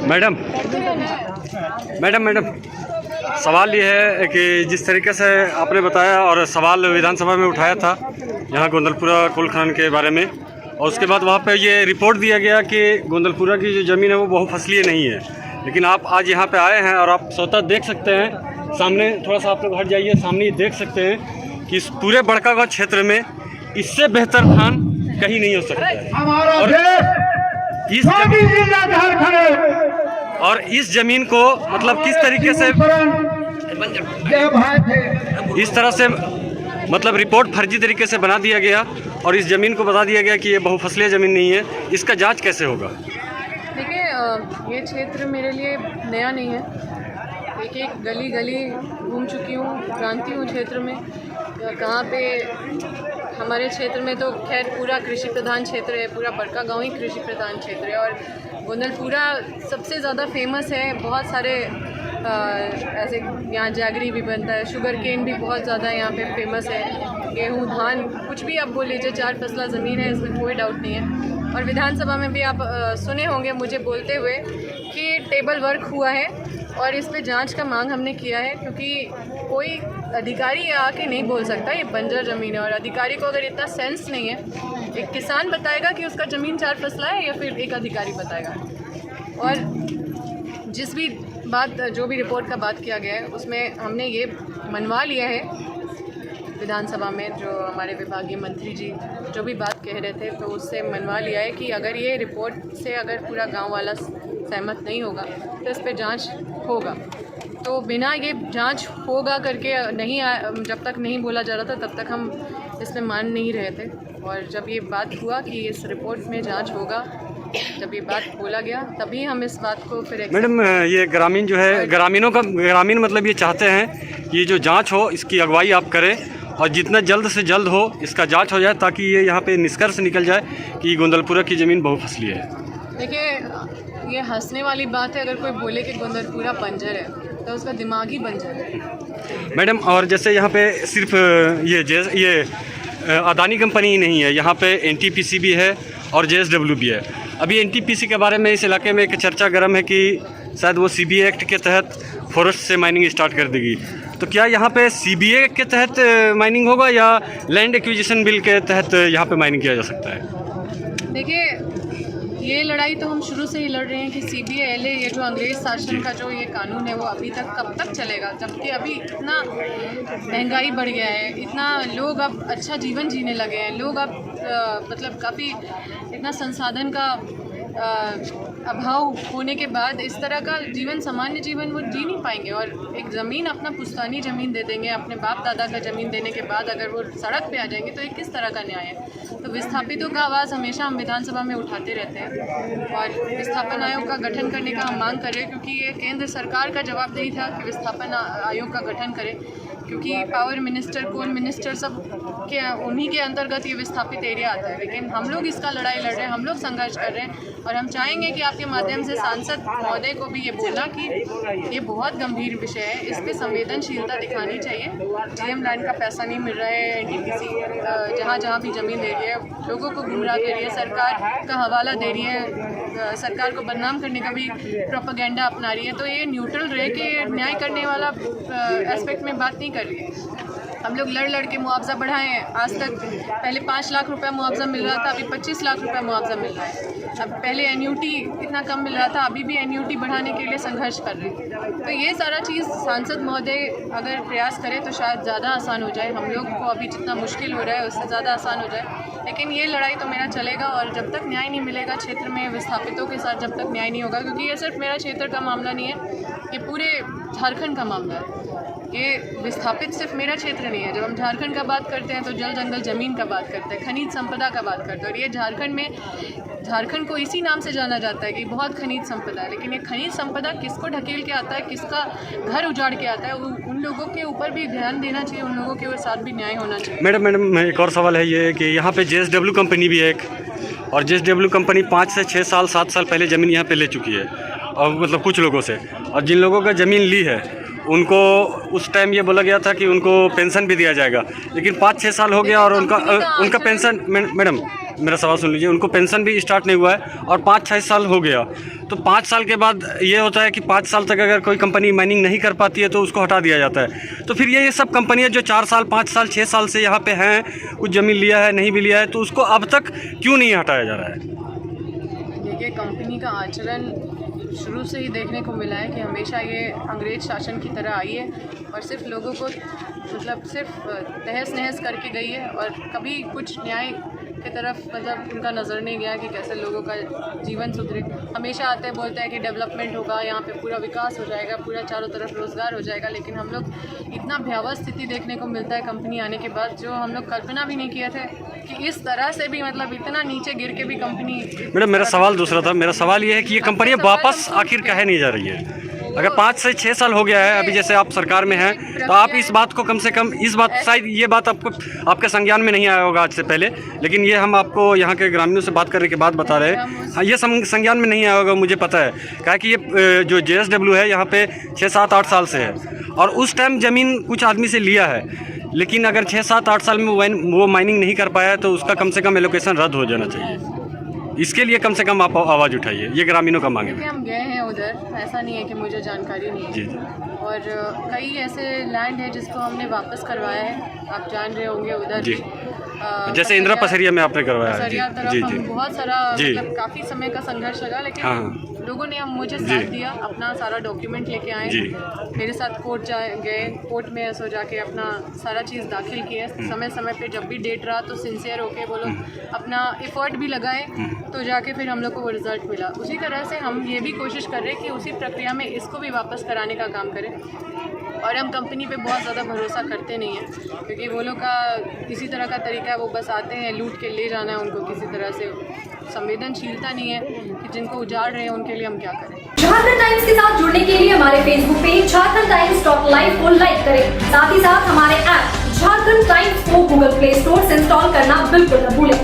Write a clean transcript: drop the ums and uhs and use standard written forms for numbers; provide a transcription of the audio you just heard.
Madam madam madam सवाल ये है कि जिस तरीके से आपने बताया और सवाल विधानसभा में उठाया था यहाँ गोंदलपुरा कोल खनन के बारे में, और उसके बाद वहाँ पे ये रिपोर्ट दिया गया कि गोंदलपुरा की जो ज़मीन है वो बहुफसलीय नहीं है, लेकिन आप आज यहाँ पे आए हैं और आप स्वतः देख सकते हैं सामने, थोड़ा सा आप लोग हट जाइए, सामने देख सकते हैं कि इस पूरे बड़कागांव क्षेत्र में इससे बेहतर धान कहीं नहीं हो सकता है। और इस ज़मीन को मतलब किस तरीके से इस तरह से मतलब रिपोर्ट फर्जी तरीके से बना दिया गया और इस ज़मीन को बता दिया गया कि ये बहुफसलीय ज़मीन नहीं है, इसका जांच कैसे होगा? देखिए, ये क्षेत्र मेरे लिए नया नहीं है। एक एक गली गली घूम चुकी हूँ, जानती हूँ क्षेत्र में कहाँ पे। हमारे क्षेत्र में तो खैर पूरा कृषि प्रधान क्षेत्र है, पूरा बड़कागांव ही कृषि प्रधान क्षेत्र है, और गोंदलपुरा सबसे ज़्यादा फेमस है। बहुत सारे ऐसे यहाँ जैगरी भी बनता है, शुगर केन भी बहुत ज़्यादा यहाँ पे फेमस है, गेहूँ धान कुछ भी आप बोल लीजिए, 4 फसला ज़मीन है, इसमें कोई डाउट नहीं है। और विधानसभा में भी आप सुने होंगे मुझे बोलते हुए कि टेबल वर्क हुआ है और इस पे जांच का मांग हमने किया है, क्योंकि कोई अधिकारी आके नहीं बोल सकता ये बंजर ज़मीन है। और अधिकारी को अगर इतना सेंस नहीं है, एक किसान बताएगा कि उसका ज़मीन 4 फसला है या फिर एक अधिकारी बताएगा? और जिस भी बात, जो भी रिपोर्ट का बात किया गया है, उसमें हमने ये मनवा लिया है विधानसभा में, जो हमारे विभागीय मंत्री जी जो भी बात कह रहे थे, तो उससे मनवा लिया है कि अगर ये रिपोर्ट से अगर पूरा गांव वाला सहमत नहीं होगा तो इस पे जांच होगा। तो बिना ये जांच होगा करके नहीं जब तक नहीं बोला जा रहा था तब तक हम इसमें मान नहीं रहे थे, और जब ये बात हुआ कि इस रिपोर्ट में जांच होगा, जब ये बात बोला गया, तभी हम इस बात को फिर। मैडम, ये ग्रामीण जो है, ग्रामीण मतलब ये चाहते हैं कि ये जो जांच हो इसकी अगुवाई आप करें और जितना जल्द से जल्द हो इसका जांच हो जाए, ताकि ये यहाँ पे निष्कर्ष निकल जाए कि गोंदलपुरा की ज़मीन बहुफसली है। देखिए, ये हंसने वाली बात है अगर कोई बोले कि गोंदलपुरा बंजर है तो उसका दिमाग ही बंजर है। मैडम, और जैसे यहाँ पे सिर्फ ये अदानी कंपनी ही नहीं है, यहाँ पे एनटीपीसी भी है और जेएसडब्ल्यू भी है। अभी एनटीपीसी के बारे में इस इलाके में एक चर्चा गर्म है कि शायद वो सीबीए एक्ट के तहत फॉरेस्ट से माइनिंग स्टार्ट कर देगी, तो क्या यहाँ पे सीबीए के तहत माइनिंग होगा या लैंड एक्विजिशन बिल के तहत यहाँ पे माइनिंग किया जा सकता है? देखिए, ये लड़ाई तो हम शुरू से ही लड़ रहे हैं कि सीबीए एलए, ये जो अंग्रेज़ शासन का जो ये कानून है वो अभी तक कब तक चलेगा, जबकि अभी इतना महंगाई बढ़ गया है, इतना लोग अब अच्छा जीवन जीने लगे हैं, लोग अब मतलब काफ़ी इतना संसाधन का अभाव होने के बाद इस तरह का जीवन, सामान्य जीवन वो जी नहीं पाएंगे। और एक ज़मीन, अपना पुश्तैनी ज़मीन दे देंगे, अपने बाप दादा का ज़मीन देने के बाद अगर वो सड़क पे आ जाएंगे तो ये किस तरह का न्याय है? तो विस्थापितों का आवाज़ हमेशा हम विधानसभा में उठाते रहते हैं और विस्थापन आयोग का गठन करने का हम मांग कर रहे हैं, क्योंकि ये केंद्र सरकार का जवाबदेही था कि विस्थापन आयोग का गठन करें, क्योंकि पावर मिनिस्टर, कोल मिनिस्टर सब के उन्हीं के अंतर्गत ये विस्थापित एरिया आता है। लेकिन हम लोग इसका लड़ाई लड़ रहे हैं, हम लोग संघर्ष कर रहे हैं, और हम चाहेंगे कि आपके माध्यम से सांसद महोदय को भी ये बोलना कि ये बहुत गंभीर विषय है, इस पर संवेदनशीलता दिखानी चाहिए। जीएम लाइन का पैसा नहीं मिल रहा है, एनटीपीसी जहाँ जहाँ भी ज़मीन दे रही है लोगों को गुमराह कर रही है, सरकार का हवाला दे रही है, सरकार को बदनाम करने का भी प्रोपेगेंडा अपना रही है। तो ये न्यूट्रल रह के न्याय करने वाला एस्पेक्ट में बात नहीं कर रही है। हम लोग लड़ लड़ के मुआवजा बढ़ाए हैं। आज तक पहले 5 लाख रुपया मुआवजा मिल रहा था, अभी 25 लाख रुपया मुआवजा मिल रहा है। अब पहले एनयूटी इतना कम मिल रहा था, अभी भी एनयूटी बढ़ाने के लिए संघर्ष कर रहे हैं। तो ये सारा चीज़ सांसद महोदय अगर प्रयास करें तो शायद ज़्यादा आसान हो जाए, हम लोग को अभी जितना मुश्किल हो रहा है उससे ज़्यादा आसान हो जाए। लेकिन ये लड़ाई तो मेरा चलेगा, और जब तक न्याय नहीं मिलेगा क्षेत्र में विस्थापितों के साथ, जब तक न्याय नहीं होगा, क्योंकि ये सिर्फ मेरा क्षेत्र का मामला नहीं है, ये पूरे झारखंड का मामला है। ये विस्थापित सिर्फ मेरा क्षेत्र नहीं है। जब हम झारखंड का बात करते हैं तो जल जंगल ज़मीन का बात करते हैं, खनिज संपदा का बात करते हैं, और ये झारखंड में, झारखंड को इसी नाम से जाना जाता है कि बहुत खनिज संपदा है। लेकिन ये खनिज संपदा किसको ढकेल के आता है, किसका घर उजाड़ के आता है, उन लोगों के ऊपर भी ध्यान देना चाहिए, उन लोगों के साथ भी न्याय होना चाहिए। मैडम, एक और सवाल है ये कि यहाँ पे जेएसडब्ल्यू कंपनी भी है एक, और जेएसडब्ल्यू कंपनी 5 से 6 साल 7 साल पहले ज़मीन यहाँ पे ले चुकी है, और मतलब कुछ लोगों से, और जिन लोगों का ज़मीन ली है उनको उस टाइम ये बोला गया था कि उनको पेंशन भी दिया जाएगा, लेकिन 5-6 साल हो गया और उनका पेंशन, मैडम मेरा सवाल सुन लीजिए, उनको पेंशन भी स्टार्ट नहीं हुआ है और 5-6 साल हो गया। तो 5 साल के बाद ये होता है कि 5 साल तक अगर कोई कंपनी माइनिंग नहीं कर पाती है तो उसको हटा दिया जाता है। तो फिर ये सब कंपनियां जो 4 साल 5 साल 6 साल से यहाँ पे हैं, कुछ ज़मीन लिया है नहीं भी लिया है, तो उसको अब तक क्यों नहीं हटाया जा रहा है? देखिए, कंपनी का आचरण शुरू से ही देखने को मिला है कि हमेशा ये अंग्रेज शासन की तरह आई है और सिर्फ लोगों को मतलब सिर्फ तहस नहस करके गई है और कभी कुछ न्याय की तरफ मतलब उनका नज़र नहीं गया कि कैसे लोगों का जीवन सुधरे। हमेशा आते हैं, बोलते हैं कि डेवलपमेंट होगा, यहाँ पे पूरा विकास हो जाएगा, पूरा चारों तरफ रोज़गार हो जाएगा, लेकिन हम लोग इतना भयावह स्थिति देखने को मिलता है कंपनी आने के बाद, जो हम लोग कल्पना भी नहीं किए थे कि इस तरह से भी मतलब इतना नीचे गिर के भी कंपनी। मैडम मेरा सवाल दूसरा था, मेरा सवाल ये है कि ये कंपनियाँ वापस आखिर काहे नहीं जा रही है? अगर 5 से 6 साल हो गया है, अभी जैसे आप सरकार में हैं, तो आप इस बात को कम से कम, इस बात शायद ये बात आपको आपके संज्ञान में नहीं आया होगा आज से पहले, लेकिन ये हम आपको यहाँ के ग्रामीणों से बात करने के बाद बता रहे हैं। हाँ, ये संज्ञान में नहीं आया होगा, मुझे पता है, क्या कि ये जो JSW है यहाँ पे 6-7-8 साल से है और उस टाइम ज़मीन कुछ आदमी से लिया है, लेकिन अगर 6-7-8 साल में वो माइनिंग नहीं कर पाया है तो उसका कम से कम एलोकेशन रद्द हो जाना चाहिए। इसके लिए कम से कम आप आवाज़ उठाइए, ये ग्रामीणों का मांग है। हम गए हैं उधर, ऐसा नहीं है कि मुझे जानकारी नहीं है। जी। और कई ऐसे लैंड है जिसको हमने वापस करवाया है, आप जान रहे होंगे उधर जी। जैसे इंदिरा पसरिया में आपने करवाया है। पसरिया तरफ जी, हम बहुत सारा जी। मतलब काफ़ी समय का संघर्ष लगा, लेकिन लोगों ने मुझे साथ दिया, अपना सारा डॉक्यूमेंट लेके आए, मेरे साथ कोर्ट गए, कोर्ट में ऐसा जाके अपना सारा चीज़ दाखिल किए, समय समय पे जब भी डेट रहा तो सिंसियर होके वो लोग अपना एफर्ट भी लगाए, तो जाके फिर हम लोग को वो रिज़ल्ट मिला। उसी तरह से हम ये भी कोशिश कर रहे हैं कि उसी प्रक्रिया में इसको भी वापस कराने का काम करें। और हम कंपनी पे बहुत ज़्यादा भरोसा करते नहीं हैं, क्योंकि वो लोग का इसी तरह का तरीका है, वो बस आते हैं, लूट के ले जाना है उनको, किसी तरह से संवेदनशीलता नहीं है कि जिनको उजाड़ रहे हैं उनके लिए हम क्या करें। झारखंड टाइम्स के साथ जुड़ने के लिए हमारे Facebook page Jharkhand times .live को लाइक करें। साथ ही साथ हमारे ऐप झारखंड टाइम्स को गूगल प्ले स्टोर से इंस्टॉल करना बिल्कुल न भूलें।